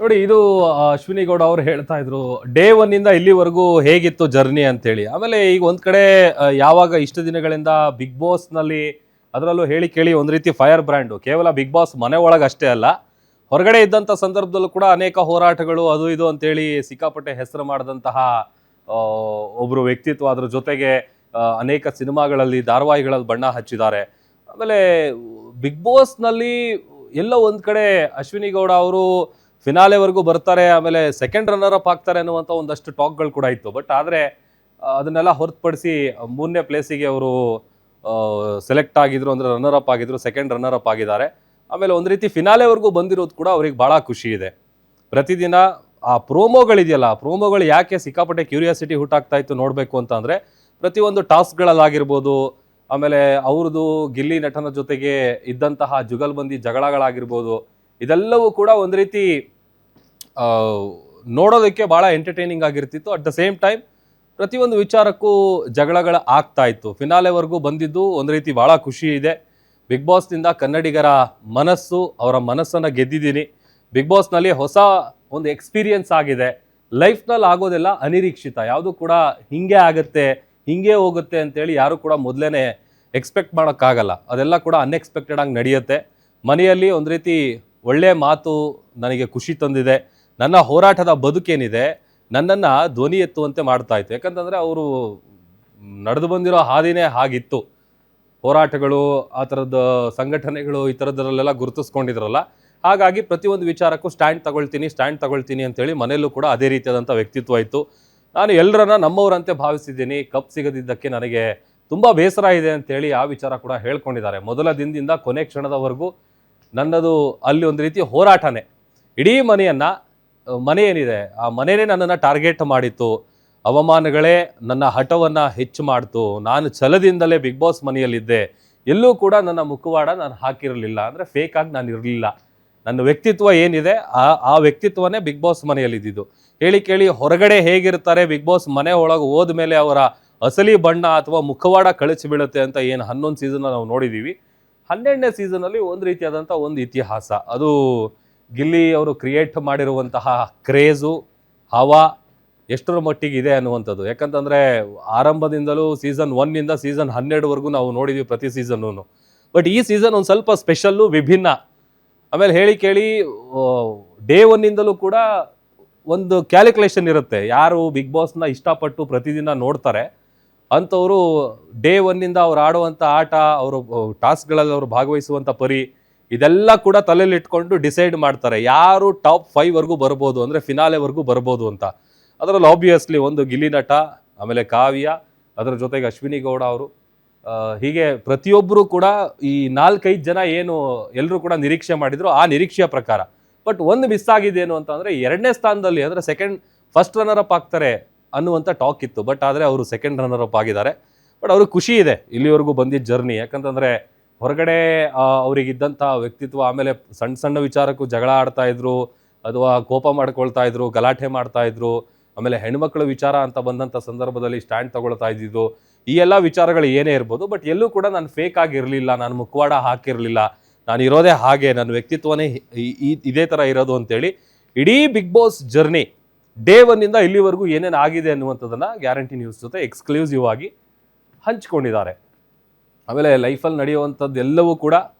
ನೋಡಿ ಇದು ಅಶ್ವಿನಿ ಗೌಡ ಅವ್ರು ಹೇಳ್ತಾ ಇದ್ರು ಡೇ ಒನ್ ಇಂದ ಇಲ್ಲಿವರೆಗೂ ಹೇಗಿತ್ತು ಜರ್ನಿ ಅಂತೇಳಿ. ಆಮೇಲೆ ಈಗ ಒಂದ್ ಕಡೆ ಯಾವಾಗ ಇಷ್ಟು ದಿನಗಳಿಂದ ಬಿಗ್ ಬಾಸ್ ನಲ್ಲಿ ಅದರಲ್ಲೂ ಹೇಳಿ ಕೇಳಿ ಒಂದ್ ರೀತಿ ಫೈರ್ ಬ್ರ್ಯಾಂಡು, ಕೇವಲ ಬಿಗ್ ಬಾಸ್ ಮನೆ ಒಳಗೆ ಅಷ್ಟೇ ಅಲ್ಲ, ಹೊರಗಡೆ ಇದ್ದಂಥ ಸಂದರ್ಭದಲ್ಲೂ ಕೂಡ ಅನೇಕ ಹೋರಾಟಗಳು ಅದು ಇದು ಅಂತೇಳಿ ಸಿಕ್ಕಾಪಟ್ಟೆ ಹೆಸರು ಮಾಡಿದಂತಹ ಒಬ್ರು ವ್ಯಕ್ತಿತ್ವ. ಅದ್ರ ಜೊತೆಗೆ ಅನೇಕ ಸಿನಿಮಾಗಳಲ್ಲಿ ಧಾರಾವಾಹಿಗಳಲ್ಲಿ ಬಣ್ಣ ಹಚ್ಚಿದ್ದಾರೆ. ಆಮೇಲೆ ಬಿಗ್ ಬಾಸ್ನಲ್ಲಿ ಎಲ್ಲೋ ಒಂದ್ ಕಡೆ ಅಶ್ವಿನಿ ಗೌಡ ಅವರು ಫಿನಾಲೆವರೆಗೂ ಬರ್ತಾರೆ, ಆಮೇಲೆ ಸೆಕೆಂಡ್ ರನ್ನರ್ ಅಪ್ ಆಗ್ತಾರೆ ಅನ್ನುವಂಥ ಒಂದಷ್ಟು ಟಾಕ್ಗಳು ಕೂಡ ಇತ್ತು. ಬಟ್ ಆದರೆ ಅದನ್ನೆಲ್ಲ ಹೊರತುಪಡಿಸಿ ಮೂರನೇ ಪ್ಲೇಸಿಗೆ ಅವರು ಸೆಲೆಕ್ಟ್ ಆಗಿದ್ರು, ಅಂದರೆ ರನ್ನರ್ ಅಪ್ ಆಗಿದ್ರು, ಸೆಕೆಂಡ್ ರನ್ನರ್ ಅಪ್ ಆಗಿದ್ದಾರೆ. ಆಮೇಲೆ ಒಂದು ರೀತಿ ಫಿನಾಲೆವರೆಗೂ ಬಂದಿರೋದು ಕೂಡ ಅವ್ರಿಗೆ ಭಾಳ ಖುಷಿ ಇದೆ. ಪ್ರತಿದಿನ ಆ ಪ್ರೋಮೋಗಳಿದೆಯಲ್ಲ, ಆ ಪ್ರೋಮೋಗಳು ಯಾಕೆ ಸಿಕ್ಕಾಪಟ್ಟೆ ಕ್ಯೂರಿಯಾಸಿಟಿ ಹುಟ್ಟಾಗ್ತಾ ಇತ್ತು ನೋಡಬೇಕು ಅಂತ ಅಂದರೆ, ಪ್ರತಿಯೊಂದು ಟಾಸ್ಕ್ಗಳಲ್ಲಾಗಿರ್ಬೋದು, ಆಮೇಲೆ ಅವ್ರದ್ದು ಗಿಲ್ಲಿ ನಟನ ಜೊತೆಗೆ ಇದ್ದಂತಹ ಜುಗಲ್ಬಂದಿ ಜಗಳಗಳಾಗಿರ್ಬೋದು, ಇದೆಲ್ಲವೂ ಕೂಡ ಒಂದು ರೀತಿ ನೋಡೋದಕ್ಕೆ ಭಾಳ ಎಂಟರ್ಟೈನಿಂಗ್ ಆಗಿರ್ತಿತ್ತು. ಅಟ್ ದ ಸೇಮ್ ಟೈಮ್ ಪ್ರತಿಯೊಂದು ವಿಚಾರಕ್ಕೂ ಜಗಳಗಳ ಆಗ್ತಾ ಇತ್ತು. ಫಿನಾಲೆವರೆಗೂ ಬಂದಿದ್ದು ಒಂದು ರೀತಿ ಭಾಳ ಖುಷಿ ಇದೆ. ಬಿಗ್ ಬಾಸ್ನಿಂದ ಕನ್ನಡಿಗರ ಅವರ ಮನಸ್ಸನ್ನು ಗೆದ್ದಿದ್ದೀನಿ. ಬಿಗ್ ಬಾಸ್ನಲ್ಲಿ ಹೊಸ ಒಂದು ಎಕ್ಸ್ಪೀರಿಯನ್ಸ್ ಆಗಿದೆ. ಲೈಫ್ನಲ್ಲಿ ಆಗೋದೆಲ್ಲ ಅನಿರೀಕ್ಷಿತ, ಯಾವುದು ಕೂಡ ಹಿಂಗೆ ಆಗುತ್ತೆ ಹಿಂಗೆ ಹೋಗುತ್ತೆ ಅಂತೇಳಿ ಯಾರು ಕೂಡ ಮೊದಲೇ ಎಕ್ಸ್ಪೆಕ್ಟ್ ಮಾಡೋಕ್ಕಾಗಲ್ಲ. ಅದೆಲ್ಲ ಕೂಡ ಅನ್ಎಕ್ಸ್ಪೆಕ್ಟೆಡ್ ಆಗಿ ನಡೆಯುತ್ತೆ. ಮನೆಯಲ್ಲಿ ಒಂದು ರೀತಿ ಒಳ್ಳೆಯ ಮಾತು ನನಗೆ ಖುಷಿ ತಂದಿದೆ. ನನ್ನ ಹೋರಾಟದ ಬದುಕೇನಿದೆ ನನ್ನನ್ನು ಧ್ವನಿ ಎತ್ತುವಂತೆ ಮಾಡ್ತಾ ಇತ್ತು. ಯಾಕಂತಂದರೆ ಅವರು ನಡೆದು ಬಂದಿರೋ ಹಾದಿನೇ ಹಾಗಿತ್ತು. ಹೋರಾಟಗಳು, ಆ ಥರದ ಸಂಘಟನೆಗಳು, ಈ ಥರದ್ರಲ್ಲೆಲ್ಲ ಗುರುತಿಸ್ಕೊಂಡಿದ್ರಲ್ಲ. ಹಾಗಾಗಿ ಪ್ರತಿಯೊಂದು ವಿಚಾರಕ್ಕೂ ಸ್ಟ್ಯಾಂಡ್ ತಗೊಳ್ತೀನಿ ಅಂತೇಳಿ ಮನೆಯಲ್ಲೂ ಕೂಡ ಅದೇ ರೀತಿಯಾದಂಥ ವ್ಯಕ್ತಿತ್ವ ಇತ್ತು. ನಾನು ಎಲ್ಲರನ್ನ ನಮ್ಮವರಂತೆ ಭಾವಿಸಿದ್ದೀನಿ. ಕಪ್ ಸಿಗದಿದ್ದಕ್ಕೆ ನನಗೆ ತುಂಬ ಬೇಸರ ಇದೆ ಅಂತೇಳಿ ಆ ವಿಚಾರ ಕೂಡ ಹೇಳ್ಕೊಂಡಿದ್ದಾರೆ. ಮೊದಲ ದಿನದಿಂದ ಕೊನೆ ಕ್ಷಣದವರೆಗೂ ನನ್ನದು ಅಲ್ಲಿ ಒಂದು ರೀತಿ ಹೋರಾಟನೇ. ಇಡೀ ಮನೆ ಏನಿದೆ ಆ ಮನೆಯೇ ನನ್ನನ್ನು ಟಾರ್ಗೆಟ್ ಮಾಡಿತ್ತು. ಅವಮಾನಗಳೇ ನನ್ನ ಹಠವನ್ನು ಹೆಚ್ಚು ಮಾಡ್ತು. ನಾನು ಛಲದಿಂದಲೇ ಬಿಗ್ ಬಾಸ್ ಮನೆಯಲ್ಲಿದ್ದೆ. ಎಲ್ಲೂ ಕೂಡ ನನ್ನ ಮುಖವಾಡ ನಾನು ಹಾಕಿರಲಿಲ್ಲ, ಅಂದರೆ ಫೇಕ್ ಆಗಿ ನಾನು ಇರಲಿಲ್ಲ. ನನ್ನ ವ್ಯಕ್ತಿತ್ವ ಏನಿದೆ ಆ ವ್ಯಕ್ತಿತ್ವನೇ ಬಿಗ್ ಬಾಸ್ ಮನೆಯಲ್ಲಿದ್ದು. ಹೇಳಿ ಕೇಳಿ ಹೊರಗಡೆ ಹೇಗಿರ್ತಾರೆ, ಬಿಗ್ ಬಾಸ್ ಮನೆ ಒಳಗೆ ಹೋದ ಮೇಲೆ ಅವರ ಅಸಲಿ ಬಣ್ಣ ಅಥವಾ ಮುಖವಾಡ ಕಳಚಿ ಬೀಳುತ್ತೆ ಅಂತ ಏನು 11 ಸೀಸನ್ ನಾವು ನೋಡಿದ್ದೀವಿ. 12ನೇ ಸೀಸನಲ್ಲಿ ಒಂದು ರೀತಿಯಾದಂಥ ಒಂದು ಇತಿಹಾಸ, ಅದು ಗಿಲ್ಲಿ ಅವರು ಕ್ರಿಯೇಟ್ ಮಾಡಿರುವಂತಹ ಕ್ರೇಜು, ಹವಾ ಎಷ್ಟರ ಮಟ್ಟಿಗೆ ಇದೆ ಅನ್ನುವಂಥದ್ದು. ಯಾಕಂತಂದರೆ ಆರಂಭದಿಂದಲೂ ಸೀಸನ್ 1 ಸೀಸನ್ 12ವರೆಗೂ ನಾವು ನೋಡಿದ್ವಿ ಪ್ರತಿ ಸೀಸನ್ನೂ. ಬಟ್ ಈ ಸೀಸನ್ ಒಂದು ಸ್ವಲ್ಪ ಸ್ಪೆಷಲ್ಲು, ವಿಭಿನ್ನ. ಆಮೇಲೆ ಹೇಳಿ ಕೇಳಿ ಡೇ 1 ಕೂಡ ಒಂದು ಕ್ಯಾಲ್ಕುಲೇಷನ್ ಇರುತ್ತೆ. ಯಾರು ಬಿಗ್ ಬಾಸ್ನ ಇಷ್ಟಪಟ್ಟು ಪ್ರತಿದಿನ ನೋಡ್ತಾರೆ ಅಂಥವರು ಡೇ 1 ಅವ್ರು ಆಡುವಂಥ ಆಟ, ಅವರು ಟಾಸ್ಕ್ಗಳಲ್ಲಿ ಅವರು ಭಾಗವಹಿಸುವಂಥ ಪರಿ, ಇದೆಲ್ಲ ಕೂಡ ತಲೆಯಲ್ಲಿ ಇಟ್ಕೊಂಡು ಡಿಸೈಡ್ ಮಾಡ್ತಾರೆ ಯಾರು ಟಾಪ್ 5ವರೆಗೂ ಬರ್ಬೋದು, ಅಂದರೆ ಫಿನಾಲೆವರೆಗೂ ಬರ್ಬೋದು ಅಂತ. ಅದರಲ್ಲಿ ಆಬ್ವಿಯಸ್ಲಿ ಒಂದು ಗಿಲ್ಲಿ ನಟ, ಆಮೇಲೆ ಕಾವ್ಯ, ಅದರ ಜೊತೆಗೆ ಅಶ್ವಿನಿ ಗೌಡ ಅವರು, ಹೀಗೆ ಪ್ರತಿಯೊಬ್ಬರು ಕೂಡ ಈ 4-5 ಜನ ಏನು ಎಲ್ಲರೂ ಕೂಡ ನಿರೀಕ್ಷೆ ಮಾಡಿದ್ರು ಆ ನಿರೀಕ್ಷೆಯ ಪ್ರಕಾರ. ಬಟ್ ಒಂದು ಮಿಸ್ ಆಗಿದ್ದೇನು ಅಂತಂದರೆ 2ನೇ ಸ್ಥಾನದಲ್ಲಿ, ಅಂದರೆ ಫಸ್ಟ್ ರನ್ನರ್ ಅಪ್ ಆಗ್ತಾರೆ ಅನ್ನುವಂಥ ಟಾಕ್ ಇತ್ತು. ಬಟ್ ಆದರೆ ಅವರು ಸೆಕೆಂಡ್ ರನ್ನರ್ ಅಪ್ ಆಗಿದ್ದಾರೆ. ಬಟ್ ಅವ್ರಿಗೆ ಖುಷಿ ಇದೆ ಇಲ್ಲಿವರೆಗೂ ಬಂದಿದ್ದ ಜರ್ನಿ. ಯಾಕಂತಂದರೆ ಹೊರಗಡೆ ಅವರಿಗಿದ್ದಂಥ ವ್ಯಕ್ತಿತ್ವ, ಆಮೇಲೆ ಸಣ್ಣ ವಿಚಾರಕ್ಕೂ ಜಗಳ ಆಡ್ತಾ ಇದ್ರು, ಅಥವಾ ಕೋಪ ಮಾಡ್ಕೊಳ್ತಾ ಇದ್ರು, ಗಲಾಟೆ ಮಾಡ್ತಾ ಇದ್ರು. ಆಮೇಲೆ ಹೆಣ್ಮಕ್ಳ ವಿಚಾರ ಅಂತ ಬಂದಂಥ ಸಂದರ್ಭದಲ್ಲಿ ಸ್ಟ್ಯಾಂಡ್ ತಗೊಳ್ತಾ ಇದ್ದಿದ್ದು, ಈ ಎಲ್ಲ ವಿಚಾರಗಳು ಏನೇ ಇರ್ಬೋದು. ಬಟ್ ಎಲ್ಲೂ ಕೂಡ ನಾನು ಫೇಕ್ ಆಗಿರಲಿಲ್ಲ, ನಾನು ಮುಖವಾಡ ಹಾಕಿರಲಿಲ್ಲ, ನಾನು ಇರೋದೇ ಹಾಗೆ, ನನ್ನ ವ್ಯಕ್ತಿತ್ವನೇ ಇದೇ ಥರ ಇರೋದು ಅಂತೇಳಿ ಇಡೀ ಬಿಗ್ ಬಾಸ್ ಜರ್ನಿ ಡೇ 1 ಇಲ್ಲಿವರೆಗೂ ಏನೇನು ಆಗಿದೆ ಅನ್ನುವಂಥದ್ದನ್ನು ಗ್ಯಾರಂಟಿ ನ್ಯೂಸ್ ಜೊತೆ ಎಕ್ಸ್ಕ್ಲೂಸಿವ್ ಆಗಿ ಹಂಚ್ಕೊಂಡಿದ್ದಾರೆ. ಆಮೇಲೆ ಲೈಫಲ್ಲಿ ನಡೆಯುವಂಥದ್ದು ಎಲ್ಲವೂ ಕೂಡ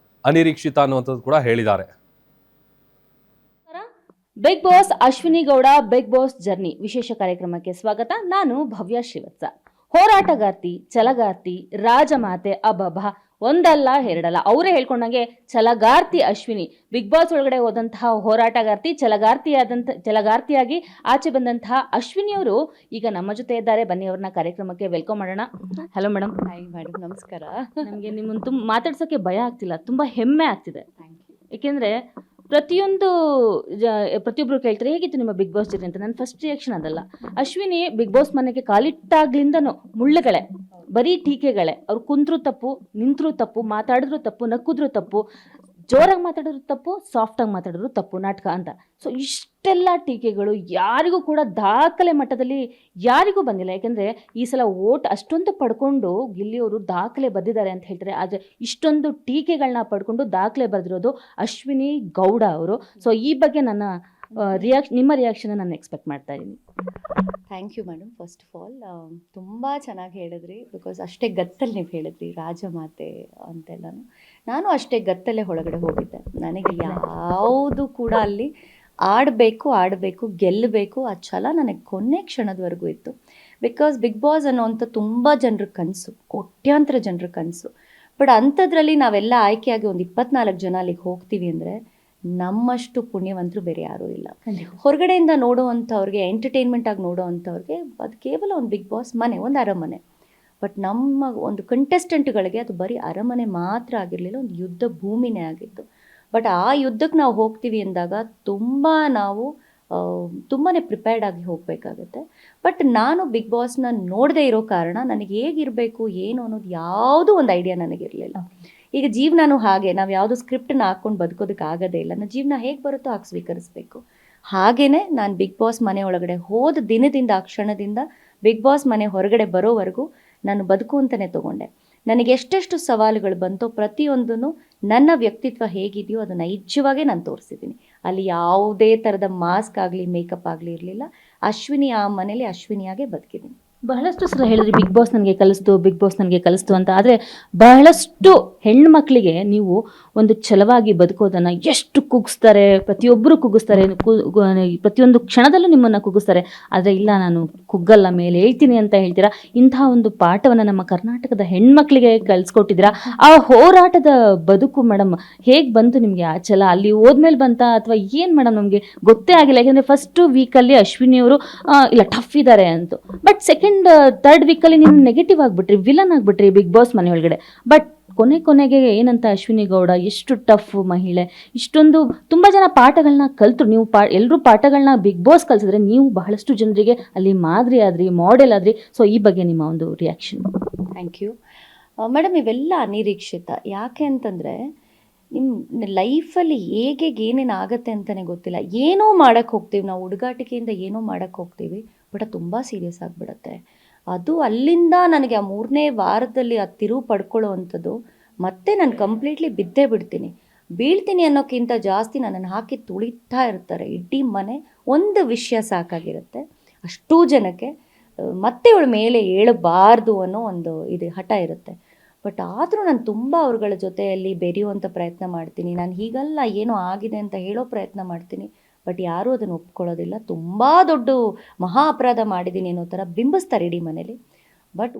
ಅನಿರೀಕ್ಷಿತ ಅನ್ನುವಂಥದ್ದು ಕೂಡ ಹೇಳಿದ್ದಾರೆ. Bigg Boss Ashwini Gowda Bigg Boss journey ವಿಶೇಷ ಕಾರ್ಯಕ್ರಮಕ್ಕೆ ಸ್ವಾಗತ. ನಾನು ಭವ್ಯ ಶ್ರೀವತ್ಸ. ಹೋರಾಟಗಾರ್ತಿ, ಛಲಗಾರ್ತಿ, ರಾಜಮಾತೆ, ಅಬ್ಬಬ್ಬ, ಒಂದಲ್ಲ ಎರಡಲ್ಲ, ಅವರೇ ಹೇಳ್ಕೊಂಡಂಗೆ ಛಲಗಾರ್ತಿ ಅಶ್ವಿನಿ. ಬಿಗ್ ಬಾಸ್ ಒಳಗಡೆ ಹೋದಂತಹ ಹೋರಾಟಗಾರ್ತಿ, ಛಲಗಾರ್ತಿಯಾಗಿ ಆಚೆ ಬಂದಂತಹ ಅಶ್ವಿನಿ ಅವರು ಈಗ ನಮ್ಮ ಜೊತೆ ಇದ್ದಾರೆ. ಬನ್ನಿ ಅವ್ರನ್ನ ಕಾರ್ಯಕ್ರಮಕ್ಕೆ ವೆಲ್ಕಮ್ ಮಾಡೋಣ. Hello madam. ಹಾಯ್ ಮೇಡಮ್, ನಮಸ್ಕಾರ. ನಮಗೆ ನಿಮ್ಮನ್ನು ಮಾತಾಡ್ಸೋಕ್ಕೆ ಭಯ ಆಗ್ತಿಲ್ಲ, ತುಂಬ ಹೆಮ್ಮೆ ಆಗ್ತಿದೆ. ಏಕೆಂದರೆ ಪ್ರತಿಯೊಬ್ಬರು ಕೇಳ್ತಾರೆ ಹೇಗಿತ್ತು ನಿಮ್ಮ ಬಿಗ್ ಬಾಸ್ ಜರ್ನಿ ಅಂತ. ನನ್ನ ಫಸ್ಟ್ ರಿಯಾಕ್ಷನ್ ಅದಲ್ಲ. ಅಶ್ವಿನಿ ಬಿಗ್ ಬಾಸ್ ಮನೆಗೆ ಕಾಲಿಟ್ಟಾಗ್ಲಿಂದನೂ ಮುಳ್ಳುಗಳೇ, ಬರೀ ಟೀಕೆಗಳೇ. ಅವ್ರು ಕುಂತ್ರು ತಪ್ಪು, ನಿಂತರೂ ತಪ್ಪು, ಮಾತಾಡಿದ್ರು ತಪ್ಪು, ನಕ್ಕಿದ್ರು ತಪ್ಪು, ಜೋರಾಗಿ ಮಾತಾಡಿದ್ರು ತಪ್ಪು, ಸಾಫ್ಟಾಗಿ ಮಾತಾಡಿದ್ರು ತಪ್ಪು, ನಾಟಕ ಅಂತ. ಸೊ ಇಷ್ಟೆಲ್ಲ ಟೀಕೆಗಳು ಯಾರಿಗೂ ಕೂಡ ದಾಖಲೆ ಮಟ್ಟದಲ್ಲಿ ಯಾರಿಗೂ ಬಂದಿಲ್ಲ. ಯಾಕೆಂದರೆ ಈ ಸಲ ವೋಟ್ ಅಷ್ಟೊಂದು ಪಡ್ಕೊಂಡು ಗಿಲ್ಲಿಯವರು ದಾಖಲೆ ಬರೆದಿದ್ದಾರೆ ಅಂತ ಹೇಳ್ತಾರೆ. ಆದರೆ ಇಷ್ಟೊಂದು ಟೀಕೆಗಳನ್ನ ಪಡ್ಕೊಂಡು ದಾಖಲೆ ಬರೆದಿರೋದು ಅಶ್ವಿನಿ ಗೌಡ ಅವರು. ಸೊ ಈ ಬಗ್ಗೆ ನನ್ನ ನಿಮ್ಮ ರಿಯಾಕ್ಷನ್ ನಾನು ಎಕ್ಸ್ಪೆಕ್ಟ್ ಮಾಡ್ತಾ ಇದ್ದೀನಿ. Thank you madam. First of all ತುಂಬ ಚೆನ್ನಾಗಿ ಹೇಳಿದ್ರಿ. ಬಿಕಾಸ್ ಅಷ್ಟೇ ಗತ್ತಲ್ಲಿ ನೀವು ಹೇಳಿದ್ರಿ ರಾಜಮಾತೆ ಅಂತೆಲ್ಲನೂ. ನಾನು ಅಷ್ಟೇ ಗತ್ತಲ್ಲೇ ಒಳಗಡೆ ಹೋಗಿದ್ದೆ. ನನಗೆ ಯಾವುದು ಕೂಡ ಅಲ್ಲಿ ಆಡಬೇಕು ಗೆಲ್ಲಬೇಕು ಆ ಛಲ ನನಗೆ ಕೊನೆ ಕ್ಷಣದವರೆಗೂ ಇತ್ತು. ಬಿಕಾಸ್ ಬಿಗ್ ಬಾಸ್ ಅನ್ನೋವಂಥ ತುಂಬ ಜನರ ಕನಸು, ಕೋಟ್ಯಾಂತರ ಜನರ ಕನಸು. ಬಟ್ ಅಂಥದ್ರಲ್ಲಿ ನಾವೆಲ್ಲ ಆಯ್ಕೆಯಾಗಿ ಒಂದು 24 ಜನ ಅಲ್ಲಿಗೆ ಹೋಗ್ತೀವಿ ಅಂದರೆ ನಮ್ಮಷ್ಟು ಪುಣ್ಯವಂತರು ಬೇರೆ ಯಾರೂ ಇಲ್ಲ. ಹೊರಗಡೆಯಿಂದ ನೋಡೋವಂಥವ್ರಿಗೆ, ಎಂಟರ್ಟೈನ್ಮೆಂಟ್ ಆಗಿ ನೋಡೋವಂಥವ್ರಿಗೆ ಅದು ಕೇವಲ ಒಂದು ಬಿಗ್ ಬಾಸ್ ಮನೆ, ಒಂದು ಅರಮನೆ. ಬಟ್ ನಮ್ಮ ಒಂದು ಕಂಟೆಸ್ಟೆಂಟ್ಗಳಿಗೆ ಅದು ಬರೀ ಅರಮನೆ ಮಾತ್ರ ಆಗಿರಲಿಲ್ಲ, ಒಂದು ಯುದ್ಧ ಭೂಮಿನೇ ಆಗಿತ್ತು. ಬಟ್ ಆ ಯುದ್ಧಕ್ಕೆ ನಾವು ಹೋಗ್ತೀವಿ ಅಂದಾಗ ನಾವು ತುಂಬಾ ಪ್ರಿಪೇರ್ಡ್ ಆಗಿ ಹೋಗಬೇಕಾಗತ್ತೆ. ಬಟ್ ನಾನು ಬಿಗ್ ಬಾಸ್ನ ನೋಡದೇ ಇರೋ ಕಾರಣ ನನಗೆ ಹೇಗಿರಬೇಕು ಏನು ಅನ್ನೋದು ಯಾವುದೂ ಒಂದು ಐಡಿಯಾ ನನಗಿರಲಿಲ್ಲ. ಈಗ ಜೀವನನೂ ಹಾಗೆ, ನಾವು ಯಾವುದೋ ಸ್ಕ್ರಿಪ್ಟನ್ನ ಹಾಕ್ಕೊಂಡು ಬದುಕೋದಕ್ಕೆ ಆಗೋದೇ ಇಲ್ಲ. ನನ್ನ ಜೀವನ ಹೇಗೆ ಬರುತ್ತೋ ಹಾಗೆ ಸ್ವೀಕರಿಸಬೇಕು. ಹಾಗೆಯೇ ನಾನು ಬಿಗ್ ಬಾಸ್ ಮನೆ ಒಳಗಡೆ ಹೋದ ದಿನದಿಂದ, ಆ ಕ್ಷಣದಿಂದ ಬಿಗ್ ಬಾಸ್ ಮನೆ ಹೊರಗಡೆ ಬರೋವರೆಗೂ ನಾನು ಬದುಕು ಅಂತಲೇ ತೊಗೊಂಡೆ. ನನಗೆ ಎಷ್ಟೆಷ್ಟು ಸವಾಲುಗಳು ಬಂತೋ ಪ್ರತಿಯೊಂದೂ ನನ್ನ ವ್ಯಕ್ತಿತ್ವ ಹೇಗಿದೆಯೋ ಅದು ನೈಜವಾಗೇ ನಾನು ತೋರಿಸಿದ್ದೀನಿ. ಅಲ್ಲಿ ಯಾವುದೇ ಥರದ ಮಾಸ್ಕ್ ಆಗಲಿ ಮೇಕಪ್ ಆಗಲಿ ಇರಲಿಲ್ಲ. ಅಶ್ವಿನಿ ಆ ಮನೇಲಿ ಅಶ್ವಿನಿಯಾಗೇ ಬದುಕಿದ್ದೀನಿ. ಬಹಳಷ್ಟು ಸಲ ಹೇಳಿದ್ರಿ ಬಿಗ್ ಬಾಸ್ ನನಗೆ ಕಲಿಸ್ತು ಅಂತ. ಆದರೆ ಬಹಳಷ್ಟು ಹೆಣ್ಮಕ್ಳಿಗೆ ನೀವು ಒಂದು ಛಲವಾಗಿ ಬದುಕೋದನ್ನು ಎಷ್ಟು ಕುಗ್ಸ್ತಾರೆ, ಪ್ರತಿಯೊಬ್ಬರು ಕುಗ್ಗಿಸ್ತಾರೆ, ಪ್ರತಿಯೊಂದು ಕ್ಷಣದಲ್ಲೂ ನಿಮ್ಮನ್ನು ಕುಗ್ಗಿಸ್ತಾರೆ. ಆದರೆ ಇಲ್ಲ, ನಾನು ಕುಗ್ಗಲ್ಲ, ಮೇಲೆ ಹೇಳ್ತೀನಿ ಅಂತ ಹೇಳ್ತೀರಾ. ಇಂತಹ ಒಂದು ಪಾಠವನ್ನು ನಮ್ಮ ಕರ್ನಾಟಕದ ಹೆಣ್ಮಕ್ಳಿಗೆ ಕಲಿಸ್ಕೊಟ್ಟಿದ್ದೀರಾ. ಆ ಹೋರಾಟದ ಬದುಕು ಮೇಡಮ್ ಹೇಗೆ ಬಂತು ನಿಮಗೆ? ಆ ಛಲ ಅಲ್ಲಿ ಹೋದ್ಮೇಲೆ ಬಂತ ಅಥವಾ ಏನು ಮೇಡಮ್? ನಮಗೆ ಗೊತ್ತೇ ಆಗಿಲ್ಲ. ಯಾಕೆಂದರೆ ಫಸ್ಟ್ ವೀಕಲ್ಲಿ ಅಶ್ವಿನಿಯವರು ಇಲ್ಲ ಟಫ್ ಇದ್ದಾರೆ ಅಂತ, ಬಟ್ ಸೆಕೆಂಡ್ ಥರ್ಡ್ ವೀಕಲ್ಲಿ ನೀವು ನೆಗೆಟಿವ್ ಆಗಿಬಿಟ್ರಿ, ವಿಲನ್ ಆಗಿಬಿಟ್ರಿ ಬಿಗ್ ಬಾಸ್ ಮನೆ ಒಳಗಡೆ. ಬಟ್ ಕೊನೆಗೆ ಏನಂತ ಅಶ್ವಿನಿ ಗೌಡ ಎಷ್ಟು ಟಫ್ ಮಹಿಳೆ, ಇಷ್ಟೊಂದು ತುಂಬ ಜನ ಪಾಠಗಳನ್ನ ಕಲ್ತರು. ನೀವು ಎಲ್ಲರೂ ಪಾಠಗಳನ್ನ ಬಿಗ್ ಬಾಸ್ ಕಲಿಸಿದ್ರೆ ನೀವು ಬಹಳಷ್ಟು ಜನರಿಗೆ ಅಲ್ಲಿ ಮಾದರಿ ಆದ್ರಿ, ಮಾಡೆಲ್ ಆದ್ರಿ. ಸೊ ಈ ಬಗ್ಗೆ ನಿಮ್ಮ ಒಂದು ರಿಯಾಕ್ಷನ್? Thank you madam. ಇವೆಲ್ಲ ಅನಿರೀಕ್ಷಿತ. ಯಾಕೆ ಅಂತಂದರೆ ನಿಮ್ಮ ಲೈಫಲ್ಲಿ ಹೇಗೆ ಏನೇನು ಆಗುತ್ತೆ ಅಂತಲೇ ಗೊತ್ತಿಲ್ಲ. ಏನೋ ಮಾಡೋಕ್ಕೆ ಹೋಗ್ತೀವಿ ನಾವು, ಹುಡುಗಾಟಿಕೆಯಿಂದ ಏನೋ ಮಾಡೋಕ್ಕೆ ಹೋಗ್ತೀವಿ, ಬಟ್ ಅದು ತುಂಬ ಸೀರಿಯಸ್ ಆಗಿಬಿಡುತ್ತೆ. ಅದು ಅಲ್ಲಿಂದ ನನಗೆ ಆ 3ನೇ ವಾರದಲ್ಲಿ ಆ ತಿರುವು ಪಡ್ಕೊಳ್ಳೋ ಅಂಥದ್ದು, ಮತ್ತೆ ನಾನು ಕಂಪ್ಲೀಟ್ಲಿ ಬಿದ್ದೇ ಬೀಳ್ತೀನಿ ಅನ್ನೋಕ್ಕಿಂತ ಜಾಸ್ತಿ ನನ್ನನ್ನು ಹಾಕಿ ತುಳಿತಾ ಇರ್ತಾರೆ. ಇಡೀ ಮನೆ ಒಂದು ವಿಷಯ ಸಾಕಾಗಿರುತ್ತೆ ಅಷ್ಟೂ ಜನಕ್ಕೆ. ಮತ್ತೆ ಇವಳ ಮೇಲೆ ಏಳಬಾರ್ದು ಅನ್ನೋ ಒಂದು ಹಠ ಇರುತ್ತೆ. ಬಟ್ ಆದರೂ ನಾನು ತುಂಬ ಅವ್ರಗಳ ಜೊತೆಯಲ್ಲಿ ಬೆರೆಯುವಂಥ ಪ್ರಯತ್ನ ಮಾಡ್ತೀನಿ. ನಾನು ಹೀಗಲ್ಲ, ಏನೋ ಆಗಿದೆ ಅಂತ ಹೇಳೋ ಪ್ರಯತ್ನ ಮಾಡ್ತೀನಿ. ಬಟ್ ಯಾರೂ ಅದನ್ನು ಒಪ್ಕೊಳ್ಳೋದಿಲ್ಲ. ತುಂಬ ದೊಡ್ಡ ಮಹಾ ಅಪರಾಧ ಮಾಡಿದ್ದೀನಿ ಅನ್ನೋ ಥರ ಬಿಂಬಿಸ್ತಾರೆ ಇಡೀ ಮನೇಲಿ. ಬಟ್